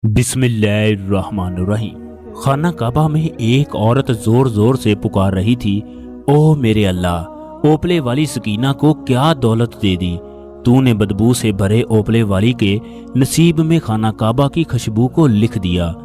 बिस्मिल्लाहिर्रहमानिर्रहीम। खाना काबा में एक औरत जोर जोर से पुकार रही थी, ओ मेरे अल्लाह, ओपले वाली सकीना को क्या दौलत दे दी। तूने बदबू से भरे ओपले वाली के नसीब में खाना काबा की खुशबू को लिख दिया।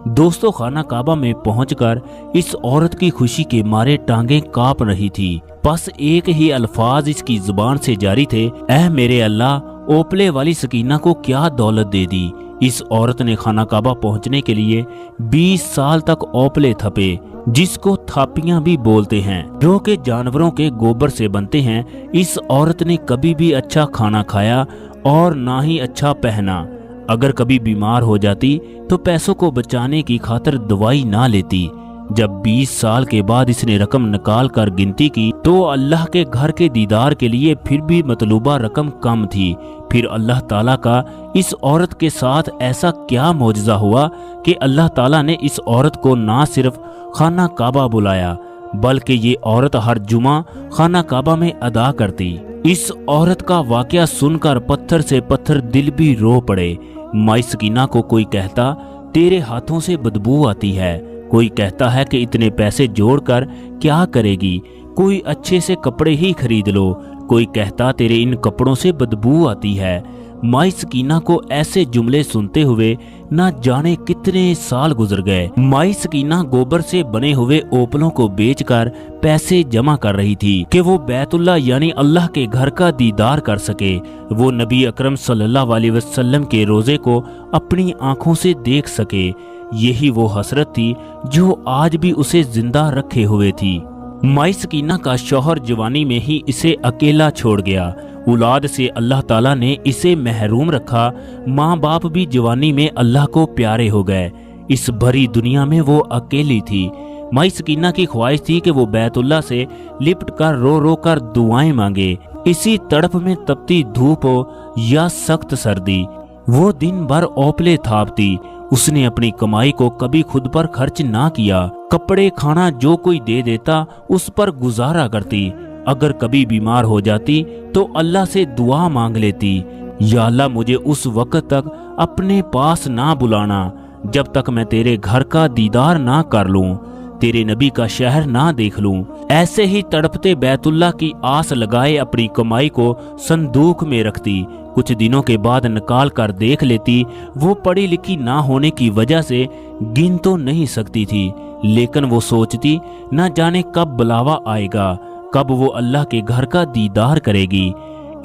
दोस्तों, खाना काबा में पहुंचकर इस औरत की खुशी के मारे टांगें कांप रही थी। बस एक ही अल्फाज इसकी जुबान से जारी थे, ऐ मेरे अल्लाह, ओपले वाली सकीना को क्या दौलत दे दी। इस औरत ने खाना काबा पहुंचने के लिए 20 साल तक ओपले थपे, जिसको थापियां भी बोलते हैं, जो कि जानवरों के गोबर से बनते हैं। इस औरत ने कभी भी अच्छा खाना खाया और ना ही अच्छा पहना। अगर कभी बीमार हो जाती तो पैसों को बचाने की खातिर दवाई ना लेती। जब 20 साल के बाद इसने रकम निकाल कर गिनती की तो अल्लाह के घर के दीदार के लिए फिर भी मतलूबा रकम कम थी। फिर अल्लाह ताला का इस औरत के साथ ऐसा क्या मौजज़ा हुआ कि अल्लाह ताला ने इस औरत को ना सिर्फ खाना काबा बुलाया, बल्कि ये औरत हर जुमा खाना काबा में अदा करती। इस औरत का वाकया सुनकर पत्थर से पत्थर दिल भी रो पड़े। माई सकीना को कोई कहता तेरे हाथों से बदबू आती है, कोई कहता है कि इतने पैसे जोड़कर क्या करेगी, कोई अच्छे से कपड़े ही खरीद लो, कोई कहता तेरे इन कपड़ों से बदबू आती है। माई सकीना को ऐसे जुमले सुनते हुए ना जाने कितने साल गुजर गए। माई सकीना गोबर से बने हुए ओपलों को बेचकर पैसे जमा कर रही थी कि वो बैतुल्लाह यानी अल्लाह के घर का दीदार कर सके। वो नबी अकरम सल्लल्लाहु अलैहि वसल्लम के रोजे को अपनी आंखों से देख सके। यही वो हसरत थी जो आज भी उसे जिंदा रखे हुए थी। माई सकीना का शौहर जवानी में ही इसे अकेला छोड़ गया। औलाद से अल्लाह ताला ने इसे महरूम रखा। माँ बाप भी जवानी में अल्लाह को प्यारे हो गए। इस भरी दुनिया में वो अकेली थी। माई सकीना की ख्वाहिश थी कि वो बैतुल्लाह से लिपट कर रो रो कर दुआएं मांगे। इसी तड़प में तपती धूप हो या सख्त सर्दी, वो दिन भर ओपले थापती। उसने अपनी कमाई को कभी खुद पर खर्च ना किया। कपड़े खाना जो कोई दे देता उस पर गुजारा करती। अगर कभी बीमार हो जाती तो अल्लाह से दुआ मांग लेती, या अल्लाह मुझे उस वक्त तक अपने पास ना बुलाना जब तक मैं तेरे घर का दीदार ना कर लूं, तेरे नबी का शहर ना देख लूं। ऐसे ही तड़पते बैतुल्लाह की आस लगाए अपनी कमाई को संदूक में रखती। कुछ दिनों के बाद निकाल कर देख लेती। वो पढ़ी लिखी ना होने की वजह से गिन तो नहीं सकती थी, लेकिन वो सोचती ना जाने कब बुलावा आएगा, कब वो अल्लाह के घर का दीदार करेगी।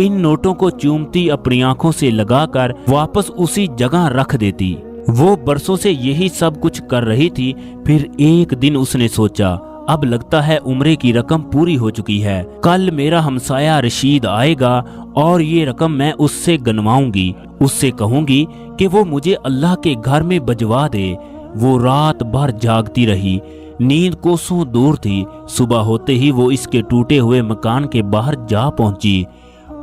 इन नोटों को चूमती अपनी आंखों से लगाकर वापस उसी जगह रख देती। वो बरसों से यही सब कुछ कर रही थी। फिर एक दिन उसने सोचा, अब लगता है उम्रे की रकम पूरी हो चुकी है। कल मेरा हमसाया रशीद आएगा और ये रकम मैं उससे गनवाऊंगी। उससे कहूंगी कि वो मुझे अल्लाह के घर में बजवा दे। वो रात भर जागती रही। नींद कोसों दूर थी। सुबह होते ही वो इसके टूटे हुए मकान के बाहर जा पहुंची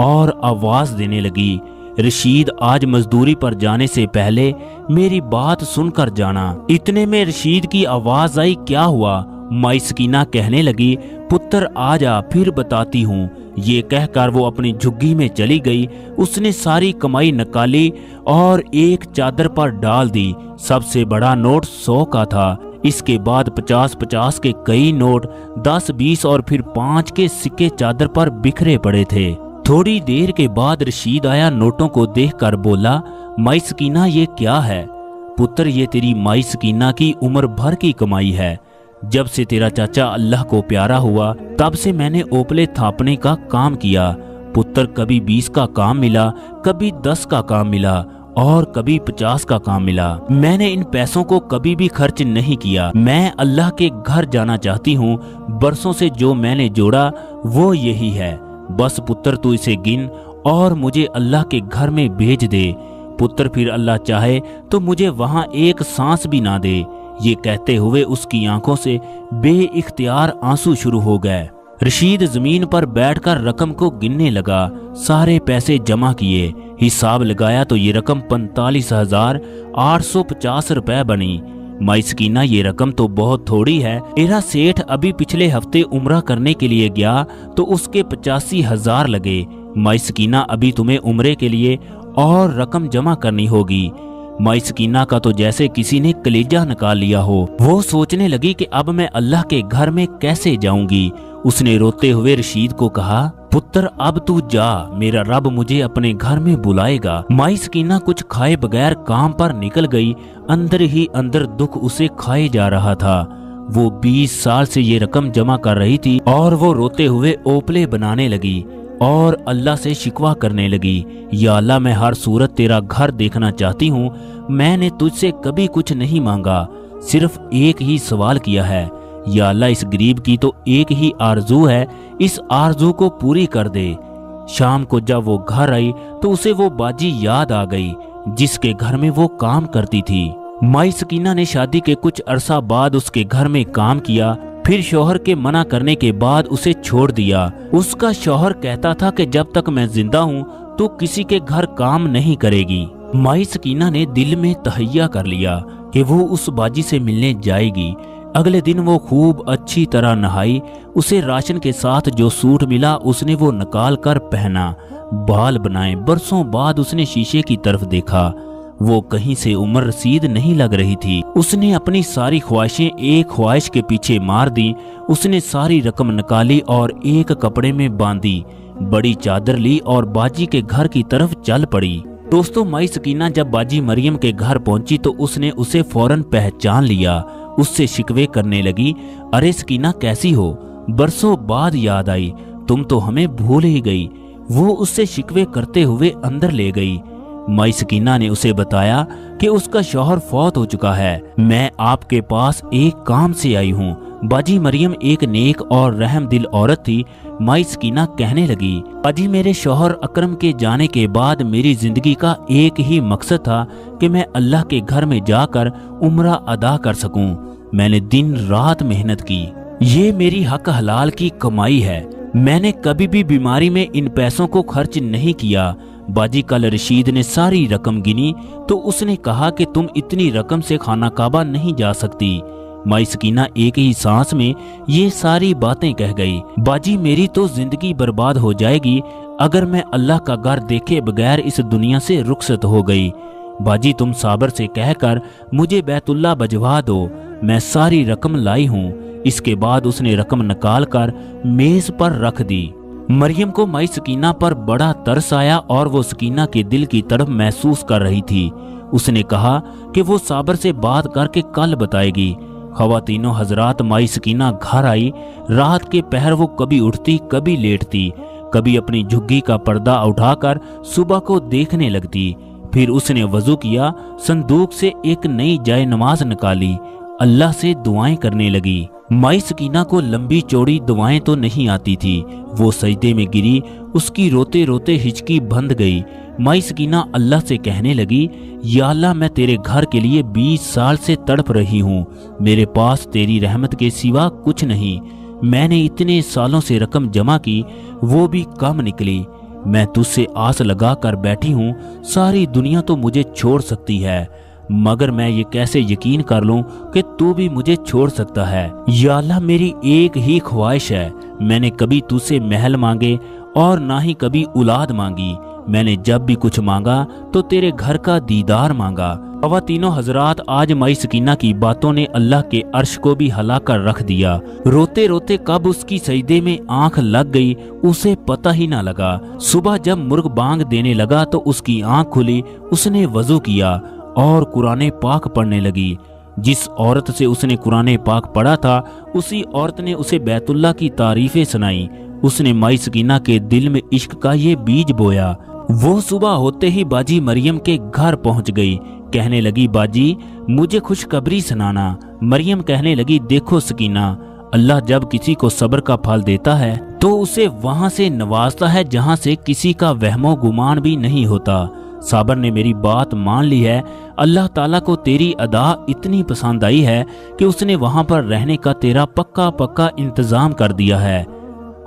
और आवाज देने लगी, रशीद, आज मजदूरी पर जाने से पहले मेरी बात सुनकर जाना। इतने में रशीद की आवाज आई, क्या हुआ? माई सकीना कहने लगी, पुत्र आ जा, फिर बताती हूँ। ये कहकर वो अपनी झुग्गी में चली गई। उसने सारी कमाई निकाली और एक चादर पर डाल दी। सबसे बड़ा नोट 100 का था। इसके बाद 50-50 के कई नोट, 10-20 और फिर 5 के सिक्के चादर पर बिखरे पड़े थे। थोड़ी देर के बाद रशीद आया। नोटों को देखकर बोला, माई सकीना, ये क्या है? पुत्र, ये तेरी माई सकीना की उम्र भर की कमाई है। जब से तेरा चाचा अल्लाह को प्यारा हुआ तब से मैंने ओपले थापने का काम किया। पुत्र, कभी 20 का काम मिला, कभी 10 का काम मिला और कभी 50 का काम मिला। मैंने इन पैसों को कभी भी खर्च नहीं किया। मैं अल्लाह के घर जाना चाहती हूँ। बरसों से जो मैंने जोड़ा वो यही है। बस पुत्र, तू इसे गिन और मुझे अल्लाह के घर में भेज दे। पुत्र, फिर अल्लाह चाहे तो मुझे वहां एक सांस भी ना दे। ये कहते हुए उसकी आंखों से बेइख्तियार आंसू शुरू हो गए। रशीद जमीन पर बैठकर रकम को गिनने लगा। सारे पैसे जमा किए, हिसाब लगाया तो ये रकम 45,850 रुपए बनी। माई सकीना, ये रकम तो बहुत थोड़ी है। मेरा सेठ अभी पिछले हफ्ते उम्रा करने के लिए गया तो उसके 85,000 लगे। माई सकीना, अभी तुम्हें उम्रे के लिए और रकम जमा करनी होगी। माई सकीना का तो जैसे किसी ने कलेजा निकाल लिया हो। वो सोचने लगी कि अब मैं अल्लाह के घर में कैसे जाऊंगी। उसने रोते हुए रशीद को कहा, पुत्र अब तू जा, मेरा रब मुझे अपने घर में बुलाएगा। माई सकीना कुछ खाए बगैर काम पर निकल गई। अंदर ही अंदर दुख उसे खाए जा रहा था। वो 20 साल से ये रकम जमा कर रही थी और वो रोते हुए ओपले बनाने लगी और अल्लाह से शिकवा करने लगी, या अल्लाह मैं हर सूरत तेरा घर देखना चाहती हूँ। मैंने तुझसे कभी कुछ नहीं मांगा, सिर्फ एक ही सवाल किया है। या अल्लाह इस गरीब की तो एक ही आरजू है, इस आरजू को पूरी कर दे। शाम को जब वो घर आई तो उसे वो बाजी याद आ गई जिसके घर में वो काम करती थी। माई सकीना ने शादी के कुछ अरसा बाद उसके घर में काम किया, फिर शौहर के मना करने के बाद उसे छोड़ दिया। उसका शौहर कहता था कि जब तक मैं जिंदा हूँ तो किसी के घर काम नहीं करेगी। माई सकीना ने दिल में तहैया कर लिया कि वो उस बाजी से मिलने जाएगी। अगले दिन वो खूब अच्छी तरह नहाई। उसे राशन के साथ जो सूट मिला उसने वो निकाल कर पहना। बाल बनाए। बरसों बाद उसने शीशे की तरफ देखा। वो कहीं से उम्र रसीद नहीं लग रही थी। उसने अपनी सारी ख्वाहिशें एक ख्वाहिश के पीछे मार दी। उसने सारी रकम निकाली और एक कपड़े में बांधी, बड़ी चादर ली और बाजी के घर की तरफ चल पड़ी। दोस्तों, माई सकीना जब बाजी मरियम के घर पहुंची तो उसने उसे फौरन पहचान लिया। उससे शिकवे करने लगी, अरे सकीना कैसी हो, बरसों बाद याद आई, तुम तो हमें भूल ही गई। वो उससे शिकवे करते हुए अंदर ले गई। माई सकीना ने उसे बताया कि उसका शौहर फौत हो चुका है। मैं आपके पास एक काम से आई हूँ। बाजी मरियम एक नेक और रहम दिल औरत थी। माई सकीना कहने लगी, बाजी मेरे शौहर अकरम के जाने के बाद मेरी जिंदगी का एक ही मकसद था कि मैं अल्लाह के घर में जाकर उम्रा अदा कर सकूं। मैंने दिन रात मेहनत की। ये मेरी हक हलाल की कमाई है। मैंने कभी भी बीमारी में इन पैसों को खर्च नहीं किया। बाजी कल रशीद ने सारी रकम गिनी तो उसने कहा कि तुम इतनी रकम से खाना काबा नहीं जा सकती। माई सकीना एक ही सांस में ये सारी बातें कह गई। बाजी मेरी तो जिंदगी बर्बाद हो जाएगी अगर मैं अल्लाह का घर देखे बगैर इस दुनिया से रुखसत हो गई। बाजी तुम साबर से कहकर मुझे बैतुल्ला बजवा दो, मैं सारी रकम लाई हूँ। इसके बाद उसने रकम निकाल कर मेज पर रख दी। मरियम को माई सकीना पर बड़ा तरस आया और वो सकीना के दिल की तड़प महसूस कर रही थी। उसने कहा कि वो साबर से बात करके कल बताएगी। खवातीनों हजरात, माई सकीना घर आई। रात के पहर वो कभी उठती कभी लेटती, कभी अपनी झुग्गी का पर्दा उठाकर सुबह को देखने लगती। फिर उसने वजू किया, संदूक से एक नई जाए नमाज निकाली, अल्लाह से दुआएं करने लगी। माई सकीना को लंबी चौड़ी दुआएं तो नहीं आती थी। वो सजदे में गिरी, उसकी रोते रोते हिचकी बंध गई। माई सकीना अल्लाह से कहने लगी, या अल्लाह मैं तेरे घर के लिए 20 साल से तड़प रही हूँ। मेरे पास तेरी रहमत के सिवा कुछ नहीं। मैंने इतने सालों से रकम जमा की, वो भी कम निकली। मैं तुझसे आस लगा कर बैठी हूँ, सारी दुनिया तो मुझे छोड़ सकती है, मगर मैं ये कैसे यकीन कर लूं कि तू भी मुझे छोड़ सकता है। या अल्लाह मेरी एक ही ख्वाहिश है। मैंने कभी तुझसे महल मांगे और ना ही कभी औलाद मांगी। मैंने जब भी कुछ मांगा तो तेरे घर का दीदार मांगा। खवातीनों हजरात, आज माई सकीना की बातों ने अल्लाह के अर्श को भी हिला कर रख दिया। रोते रोते कब उसकी सजदे में आंख लग गई उसे पता ही ना लगा। सुबह जब मुर्ग बांग देने लगा तो उसकी आंख खुली। उसने वजू किया और कुरान पाक पढ़ने लगी। जिस औरत से उसने कुरान पाक पढ़ा था उसी औरत ने उसे बैतुल्ला की तारीफें सुनाई। उसने माई सकीना के दिल में इश्क का ये बीज बोया। वो सुबह होते ही बाजी मरियम के घर पहुंच गई। कहने लगी, बाजी मुझे खुशखबरी सुनाना। मरियम कहने लगी, देखो सकीना, अल्लाह जब किसी को सब्र का फल देता है तो उसे वहां से नवाजता है जहां से किसी का वहमो गुमान भी नहीं होता। साबर ने मेरी बात मान ली है। अल्लाह ताला को तेरी अदा इतनी पसंद आई है कि उसने वहां पर रहने का तेरा पक्का पक्का इंतजाम कर दिया है।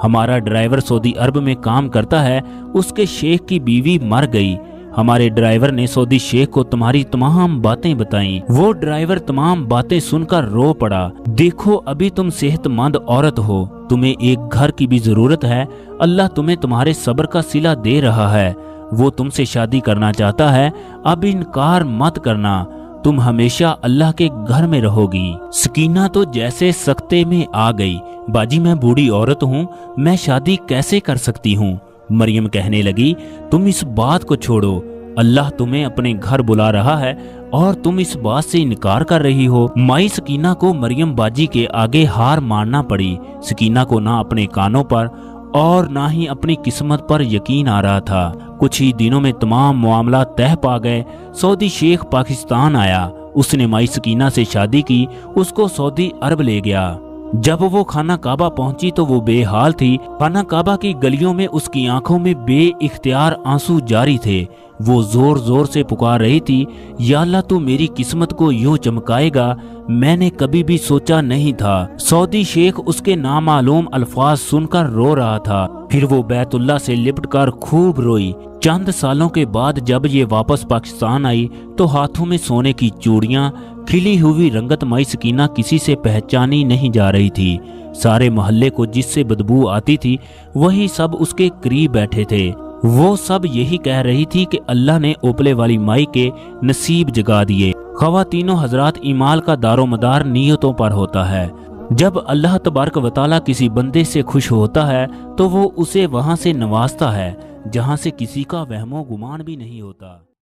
हमारा ड्राइवर सऊदी अरब में काम करता है, उसके शेख की बीवी मर गई। हमारे ड्राइवर ने सऊदी शेख को तुम्हारी तमाम बातें बताईं। वो ड्राइवर तमाम बातें सुनकर रो पड़ा। देखो अभी तुम सेहतमंद औरत हो, तुम्हें एक घर की भी जरूरत है। अल्लाह तुम्हें तुम्हारे सब्र का सिला दे रहा है। وہ تم سے شادی کرنا چاہتا ہے، اب انکار مت کرنا، تم ہمیشہ اللہ کے گھر میں رہو گی۔ سکینہ تو جیسے سکتے میں آ گئی، باجی میں بوڑھی عورت ہوں، میں شادی کیسے کر سکتی ہوں؟ مریم کہنے لگی، تم اس بات کو چھوڑو، اللہ تمہیں اپنے گھر بلا رہا ہے اور تم اس بات سے انکار کر رہی ہو۔ مائی سکینہ کو مریم باجی کے آگے ہار ماننا پڑی۔ سکینہ کو نہ اپنے کانوں پر اور نہ ہی اپنی قسمت پر یقین آ رہا تھا۔ کچھ ہی دنوں میں تمام معاملات طے پا گئے۔ سعودی شیخ پاکستان آیا، اس نے مائی سکینہ سے شادی کی، اس کو سعودی عرب لے گیا۔ جب وہ خانہ کعبہ پہنچی تو وہ بے حال تھی۔ خانہ کعبہ کی گلیوں میں اس کی آنکھوں میں بے اختیار آنسو جاری تھے۔ وہ زور زور سے پکار رہی تھی، یا اللہ تو میری قسمت کو یوں چمکائے گا، میں نے کبھی بھی سوچا نہیں تھا۔ سعودی شیخ اس کے نامعلوم الفاظ سن کر رو رہا تھا، پھر وہ بیت اللہ سے لپٹ کر خوب روئی۔ چند سالوں کے بعد جب یہ واپس پاکستان آئی تو ہاتھوں میں سونے کی چوڑیاں، کھلی ہوئی رنگت مائی سکینہ کسی سے پہچانی نہیں جا رہی تھی۔ سارے محلے کو جس سے بدبو آتی تھی وہی سب اس کے قریب بیٹھے تھے۔ وہ سب یہی کہہ رہی تھی کہ اللہ نے اوپلے والی مائی کے نصیب جگا دیے۔ خواتینوں حضرات، ایمال کا دار و مدار نیتوں پر ہوتا ہے۔ جب اللہ تبارک و تعالیٰ کسی بندے سے خوش ہوتا ہے تو وہ اسے وہاں سے نوازتا ہے جہاں سے کسی کا وہم و گمان بھی نہیں ہوتا۔